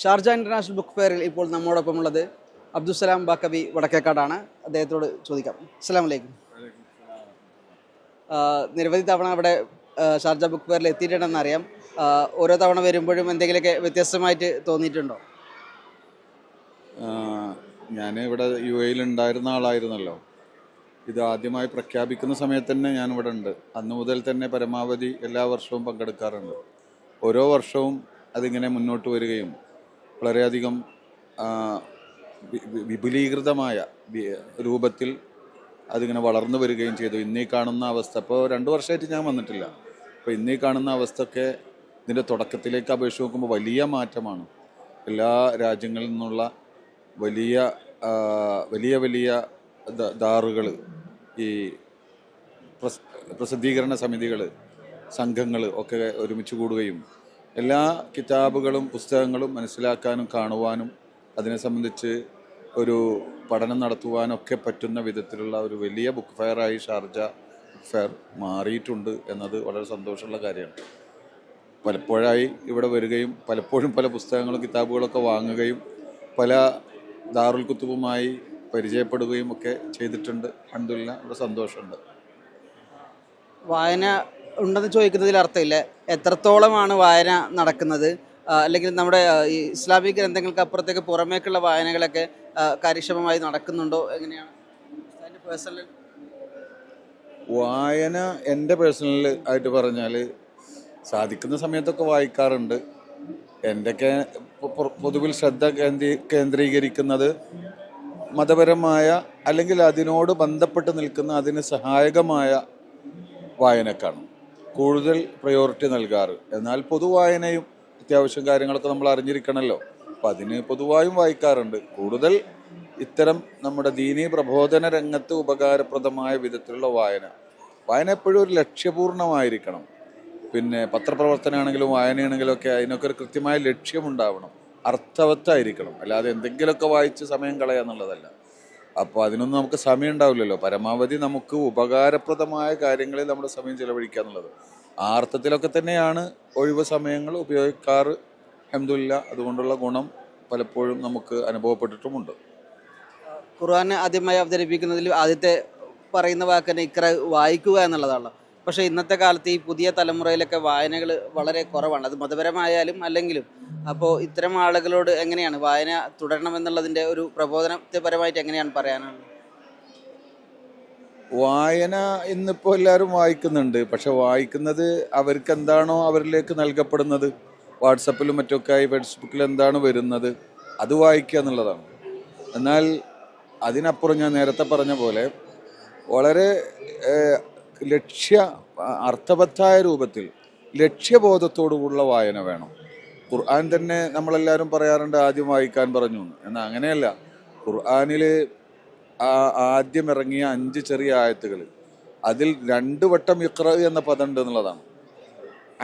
Sharjah international book ഫെയറിൽ ഇപ്പോൾ നമ്മോടൊപ്പമുള്ളത് അബ്ദുസലാം ബാക്കബി വടക്കേക്കാടാണ്. അദ്ദേഹത്തോട് ചോദിക്കാം. അസ്സലാമു അലൈക്കും. നിരവധി തവണ അവിടെ ഷാർജ ബുക്ക് ഫെയറിൽ എത്തിയിട്ടുണ്ടെന്ന് അറിയാം. ഓരോ തവണ വരുമ്പോഴും എന്തെങ്കിലുമൊക്കെ വ്യത്യസ്തമായിട്ട് തോന്നിയിട്ടുണ്ടോ? ഞാൻ ഇവിടെ UAE ഉണ്ടായിരുന്ന ആളായിരുന്നല്ലോ. ഇത് ആദ്യമായി പ്രഖ്യാപിക്കുന്ന സമയത്ത് തന്നെ ഞാനിവിടെ ഉണ്ട്. അന്ന് മുതൽ തന്നെ പരമാവധി എല്ലാ വർഷവും പങ്കെടുക്കാറുണ്ട്. ഓരോ വർഷവും അതിങ്ങനെ മുന്നോട്ട് വരികയും വളരെയധികം വിപുലീകൃതമായ രൂപത്തിൽ അതിങ്ങനെ വളർന്നു വരികയും ചെയ്തു. ഇന്നീ കാണുന്ന അവസ്ഥ, ഇപ്പോൾ 2 വർഷമായിട്ട് ഞാൻ വന്നിട്ടില്ല. അപ്പോൾ ഇന്നീ കാണുന്ന അവസ്ഥയൊക്കെ ഇതിൻ്റെ തുടക്കത്തിലേക്ക് അപേക്ഷിച്ച് നോക്കുമ്പോൾ വലിയ മാറ്റമാണ്. എല്ലാ രാജ്യങ്ങളിൽ നിന്നുള്ള വലിയ വലിയ വലിയ ദാറുകൾ, ഈ പ്രസിദ്ധീകരണ സമിതികൾ, സംഘങ്ങൾ ഒക്കെ ഒരുമിച്ച് കൂടുകയും എല്ലാ കിതാബുകളും പുസ്തകങ്ങളും മനസ്സിലാക്കാനും കാണുവാനും അതിനെ സംബന്ധിച്ച് ഒരു പഠനം നടത്തുവാനൊക്കെ പറ്റുന്ന വിധത്തിലുള്ള ഒരു വലിയ ബുക്ക് ഫെയറായി ഷാർജ ബുക്ക് ഫെയർ മാറിയിട്ടുണ്ട് എന്നത് വളരെ സന്തോഷമുള്ള കാര്യമാണ്. പലപ്പോഴായി ഇവിടെ വരികയും പലപ്പോഴും പല പുസ്തകങ്ങളും കിതാബുകളൊക്കെ വാങ്ങുകയും പല ദാറുൽ കുത്തുബുമായി പരിചയപ്പെടുകയും ഒക്കെ ചെയ്തിട്ടുണ്ട്. അൽഹംദുലില്ലാ, ഇവിടെ സന്തോഷമുണ്ട്. വായന ഉണ്ടെന്ന് ചോദിക്കുന്നതിൽ അർത്ഥമില്ല. എത്രത്തോളമാണ് വായന നടക്കുന്നത്? അല്ലെങ്കിൽ നമ്മുടെ ഈ ഇസ്ലാമിക് ഗ്രന്ഥങ്ങൾക്ക് അപ്പുറത്തേക്ക് പുറമേക്കുള്ള വായനകളൊക്കെ കാര്യക്ഷമമായി നടക്കുന്നുണ്ടോ? എങ്ങനെയാണ് അതിൻ്റെ പേഴ്സണൽ വായന? എൻ്റെ പേഴ്സണൽ ആയിട്ട് പറഞ്ഞാൽ സാധിക്കുന്ന സമയത്തൊക്കെ വായിക്കാറുണ്ട്. എൻ്റെയൊക്കെ പൊതുവിൽ ശ്രദ്ധ കേന്ദ്രീകരിക്കുന്നത് മതപരമായ അല്ലെങ്കിൽ അതിനോട് ബന്ധപ്പെട്ട് നിൽക്കുന്ന അതിന് സഹായകമായ വായനക്കാണ് കൂടുതൽ പ്രയോറിറ്റി നൽകാറ്. എന്നാൽ പൊതുവായനയും അത്യാവശ്യം കാര്യങ്ങളൊക്കെ നമ്മൾ അറിഞ്ഞിരിക്കണമല്ലോ. അപ്പം അതിന് പൊതുവായും വായിക്കാറുണ്ട്. കൂടുതൽ ഇത്തരം നമ്മുടെ ദീനീ പ്രബോധന രംഗത്ത് ഉപകാരപ്രദമായ വിധത്തിലുള്ള വായന എപ്പോഴും ഒരു ലക്ഷ്യപൂർണ്ണമായിരിക്കണം. പിന്നെ പത്രപ്രവർത്തനമാണെങ്കിലും വായനയാണെങ്കിലും ഒക്കെ അതിനൊക്കെ ഒരു കൃത്യമായ ലക്ഷ്യമുണ്ടാവണം, അർത്ഥവത്തായിരിക്കണം. അല്ലാതെ എന്തെങ്കിലുമൊക്കെ വായിച്ച് സമയം കളയാന്നുള്ളതല്ല. അപ്പോൾ അതിനൊന്നും നമുക്ക് സമയം ഉണ്ടാവില്ലല്ലോ. പരമാവധി നമുക്ക് ഉപകാരപ്രദമായ കാര്യങ്ങളിൽ നമ്മുടെ സമയം ചിലവഴിക്കുക എന്നുള്ളത് ആ അർത്ഥത്തിലൊക്കെ തന്നെയാണ് ഒഴിവ് സമയങ്ങൾ ഉപയോഗിക്കാറ്. അൽഹംദുലില്ലാ, അതുകൊണ്ടുള്ള ഗുണം പലപ്പോഴും നമുക്ക് അനുഭവപ്പെട്ടിട്ടുമുണ്ട്. ഖുർആനെ ആദ്യമായി അവതരിപ്പിക്കുന്നതിൽ ആദ്യത്തെ പറയുന്ന വാക്ക് തന്നെ ഇഖ്റ, വായിക്കുക എന്നുള്ളതാണ്. പക്ഷേ ഇന്നത്തെ കാലത്ത് ഈ പുതിയ തലമുറയിലൊക്കെ വായനകൾ വളരെ കുറവാണ്, അത് മതപരമായാലും അല്ലെങ്കിലും. അപ്പോൾ ഇത്തരം ആളുകളോട് എങ്ങനെയാണ് വായന തുടരണമെന്നുള്ളതിൻ്റെ ഒരു പ്രബോധനപരമായിട്ട് എങ്ങനെയാണ് പറയാനുള്ളത്? വായന ഇന്നിപ്പോൾ എല്ലാവരും വായിക്കുന്നുണ്ട്. പക്ഷെ വായിക്കുന്നത് അവർക്ക് എന്താണോ അവരിലേക്ക് നൽകപ്പെടുന്നത്, വാട്സപ്പിലും മറ്റൊക്കെ ആയി ഫേസ്ബുക്കിൽ എന്താണ് വരുന്നത് അത് വായിക്കുക എന്നുള്ളതാണ്. എന്നാൽ അതിനപ്പുറം ഞാൻ നേരത്തെ പറഞ്ഞ പോലെ വളരെ അർത്ഥവത്തായ രൂപത്തിൽ ലക്ഷ്യബോധത്തോടുകൂടിയുള്ള വായന വേണം. ഖുർആൻ തന്നെ നമ്മളെല്ലാവരും പറയാറുണ്ട് ആദ്യം വായിക്കാൻ പറഞ്ഞു എന്ന്. എന്നാൽ അങ്ങനെയല്ല. ഖുർആനിൽ ആദ്യം ഇറങ്ങിയ 5 ചെറിയ ആയത്തുകൾ, അതിൽ 2 വട്ടം ഇഖ്റ എന്ന പദം ഉണ്ട് എന്നുള്ളതാണ്.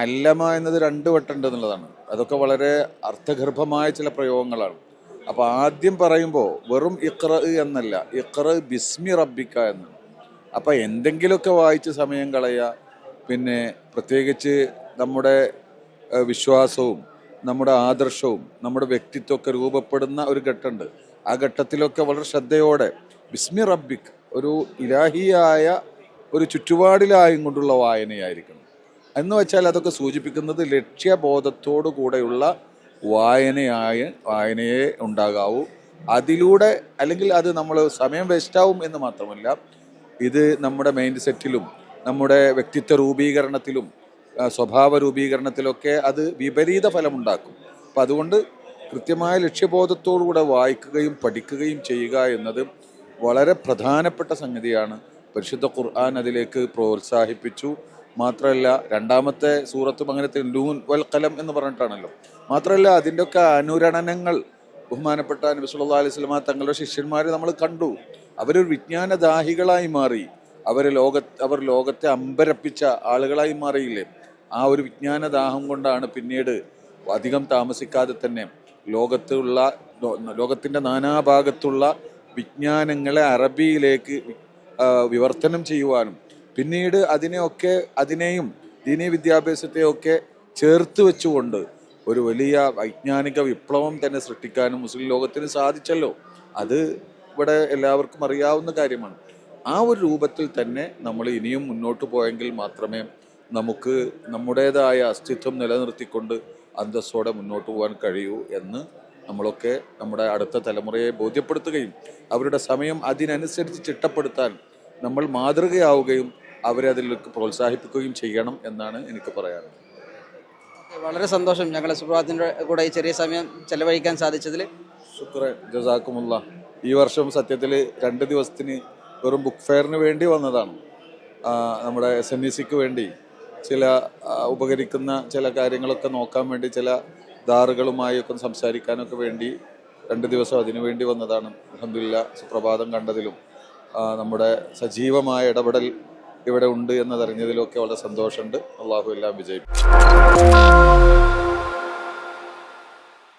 അല്ലമ എന്നത് 2 വട്ടം ഉണ്ട് എന്നുള്ളതാണ്. അതൊക്കെ വളരെ അർത്ഥഗർഭമായ ചില പ്രയോഗങ്ങളാണ്. അപ്പോൾ ആദ്യം പറയുമ്പോൾ വെറും ഇഖ്റ എന്നല്ല, ഇഖ്റ ബിസ്മി റബ്ബിക്ക എന്നാണ്. അപ്പം എന്തെങ്കിലുമൊക്കെ വായിച്ച് സമയം കളയുക. പിന്നെ പ്രത്യേകിച്ച് നമ്മുടെ വിശ്വാസവും നമ്മുടെ ആദർശവും നമ്മുടെ വ്യക്തിത്വമൊക്കെ രൂപപ്പെടുന്ന ഒരു ഘട്ടമുണ്ട്. ആ ഘട്ടത്തിലൊക്കെ വളരെ ശ്രദ്ധയോടെ ബിസ്മി റബ്ബിക്, ഒരു ഇലാഹിയായ ഒരു ചുറ്റുപാടിലായും കൊണ്ടുള്ള വായനയായിരിക്കണം. എന്ന് വെച്ചാൽ അതൊക്കെ സൂചിപ്പിക്കുന്നത് ലക്ഷ്യബോധത്തോടു കൂടെയുള്ള വായനയെ ഉണ്ടാകാവൂ. അതിലൂടെ അല്ലെങ്കിൽ അത് നമ്മൾ സമയം വേസ്റ്റാവും എന്ന് മാത്രമല്ല, ഇത് നമ്മുടെ മൈൻഡ് സെറ്റിലും നമ്മുടെ വ്യക്തിത്വ രൂപീകരണത്തിലും സ്വഭാവ രൂപീകരണത്തിലൊക്കെ അത് വിപരീത ഫലമുണ്ടാക്കും. അപ്പം അതുകൊണ്ട് കൃത്യമായ ലക്ഷ്യബോധത്തോടുകൂടെ വായിക്കുകയും പഠിക്കുകയും ചെയ്യുക എന്നത് വളരെ പ്രധാനപ്പെട്ട സംഗതിയാണ്. പരിശുദ്ധ ഖുർആൻ അതിലേക്ക് പ്രോത്സാഹിപ്പിച്ചു. മാത്രമല്ല, 2ാമത്തെ സൂറത്തും അങ്ങനത്തെ ലൂൻ വൽ ഖലം എന്ന് പറഞ്ഞിട്ടാണല്ലോ. മാത്രമല്ല, അതിൻ്റെയൊക്കെ അനുരണനങ്ങൾ ബഹുമാനപ്പെട്ട നബി സല്ലല്ലാഹു അലൈഹി വസല്ലം തങ്ങളുടെ ശിഷ്യന്മാർ നമ്മൾ കണ്ടു. അവരൊരു വിജ്ഞാനദാഹികളായി മാറി. അവർ ലോകത്തെ അമ്പരപ്പിച്ച ആളുകളായി മാറിയില്ലേ? ആ ഒരു വിജ്ഞാനദാഹം കൊണ്ടാണ് പിന്നീട് അധികം താമസിക്കാതെ തന്നെ ലോകത്തിൻ്റെ നാനാഭാഗത്തുള്ള വിജ്ഞാനങ്ങളെ അറബിയിലേക്ക് വിവർത്തനം ചെയ്യുവാനും പിന്നീട് അതിനെയും ദീനീ വിദ്യാഭ്യാസത്തെയൊക്കെ ചേർത്ത് വെച്ചുകൊണ്ട് ഒരു വലിയ വൈജ്ഞാനിക വിപ്ലവം തന്നെ സൃഷ്ടിക്കാനും മുസ്ലിം ലോകത്തിന് സാധിച്ചല്ലോ. അത് ഇവിടെ എല്ലാവർക്കും അറിയാവുന്ന കാര്യമാണ്. ആ ഒരു രൂപത്തിൽ തന്നെ നമ്മൾ ഇനിയും മുന്നോട്ട് പോയെങ്കിൽ മാത്രമേ നമുക്ക് നമ്മുടേതായ അസ്തിത്വം നിലനിർത്തിക്കൊണ്ട് അന്തസ്സോടെ മുന്നോട്ട് പോകാൻ കഴിയൂ എന്ന് നമ്മളൊക്കെ നമ്മുടെ അടുത്ത തലമുറയെ ബോധ്യപ്പെടുത്തുകയും അവരുടെ സമയം അതിനനുസരിച്ച് ചിട്ടപ്പെടുത്താൻ നമ്മൾ മാതൃകയാവുകയും അവരെ അതിലേക്ക് പ്രോത്സാഹിപ്പിക്കുകയും ചെയ്യണം എന്നാണ് എനിക്ക് പറയാനുള്ളത്. വളരെ സന്തോഷം ഞങ്ങളെ സുപ്രഭാതത്തിൻ്റെ കൂടെ ഈ ചെറിയ സമയം ചെലവഴിക്കാൻ സാധിച്ചതിൽ. ശുക്രൻ, ജസാക്കുമുള്ള. ഈ വർഷം സത്യത്തിൽ 2 ദിവസത്തിന് വെറും ബുക്ക് ഫെയറിന് വേണ്ടി വന്നതാണ്. നമ്മുടെ SNECക്ക് വേണ്ടി ചില ഉപകരിക്കുന്ന ചില കാര്യങ്ങളൊക്കെ നോക്കാൻ വേണ്ടി, ചില ദാറുകളുമായൊക്കെ സംസാരിക്കാനൊക്കെ വേണ്ടി 2 ദിവസം അതിനു വേണ്ടി വന്നതാണ്. അൽഹംദുലില്ലാഹ്, സുപ്രഭാതം കണ്ടതിലും നമ്മുടെ സജീവമായ ഇടപെടൽ ഇവിടെ ഉണ്ട് എന്നതറിഞ്ഞതിലൊക്കെ വളരെ സന്തോഷമുണ്ട്. അള്ളാഹു എല്ലാം വിജയിക്കും.